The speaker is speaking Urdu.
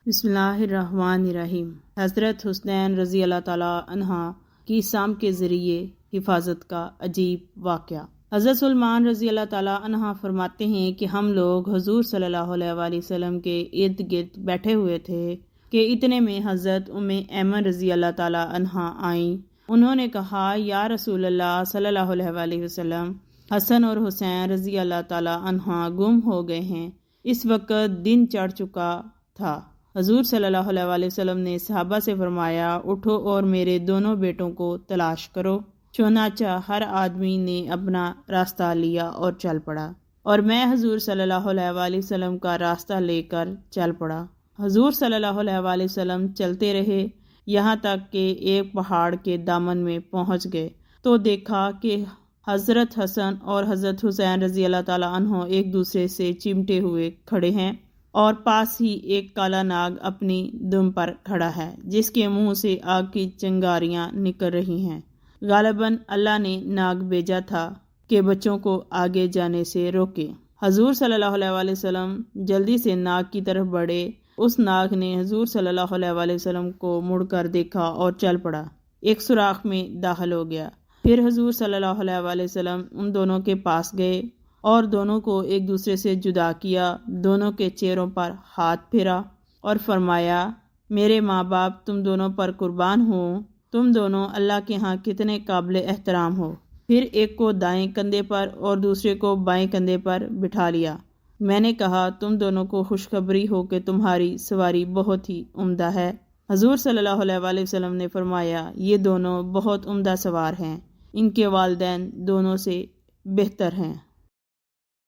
بسم اللہ الرحمن الرحیم۔ حضرت حسین رضی اللہ تعالیٰ عنہ کی سام کے ذریعے حفاظت کا عجیب واقعہ۔ حضرت سلمان رضی اللہ تعالیٰ عنہ فرماتے ہیں کہ ہم لوگ حضور صلی اللہ علیہ وآلہ وسلم کے ارد گرد بیٹھے ہوئے تھے کہ اتنے میں حضرت ایمن رضی اللہ تعالیٰ عنہ آئیں۔ انہوں نے کہا، یا رسول اللہ صلی اللہ علیہ وآلہ وسلم، حسن اور حسین رضی اللہ تعالیٰ عنہ گم ہو گئے ہیں۔ اس وقت دن چڑھ چکا تھا۔ حضور صلی اللہ علیہ وآلہ وسلم نے صحابہ سے فرمایا، اٹھو اور میرے دونوں بیٹوں کو تلاش کرو۔ چنانچہ ہر آدمی نے اپنا راستہ لیا اور چل پڑا، اور میں حضور صلی اللہ علیہ وآلہ وسلم کا راستہ لے کر چل پڑا۔ حضور صلی اللہ علیہ وآلہ وسلم چلتے رہے، یہاں تک کہ ایک پہاڑ کے دامن میں پہنچ گئے تو دیکھا کہ حضرت حسن اور حضرت حسین رضی اللہ تعالیٰ عنہ ایک دوسرے سے چمٹے ہوئے کھڑے ہیں، اور پاس ہی ایک کالا ناگ اپنی دم پر کھڑا ہے جس کے منہ سے آگ کی چنگاریاں نکل رہی ہیں۔ غالباً اللہ نے ناگ بھیجا تھا کہ بچوں کو آگے جانے سے روکے۔ حضور صلی اللہ علیہ وآلہ وسلم جلدی سے ناگ کی طرف بڑھے۔ اس ناگ نے حضور صلی اللہ علیہ وآلہ وسلم کو مڑ کر دیکھا اور چل پڑا، ایک سوراخ میں داخل ہو گیا۔ پھر حضور صلی اللہ علیہ وآلہ وسلم ان دونوں کے پاس گئے اور دونوں کو ایک دوسرے سے جدا کیا، دونوں کے چہروں پر ہاتھ پھیرا اور فرمایا، میرے ماں باپ تم دونوں پر قربان ہوں، تم دونوں اللہ کے ہاں کتنے قابل احترام ہو۔ پھر ایک کو دائیں کندھے پر اور دوسرے کو بائیں کندھے پر بٹھا لیا۔ میں نے کہا، تم دونوں کو خوشخبری ہو کہ تمہاری سواری بہت ہی عمدہ ہے۔ حضور صلی اللہ علیہ وآلہ وسلم نے فرمایا، یہ دونوں بہت عمدہ سوار ہیں، ان کے والدین دونوں سے بہتر ہیں۔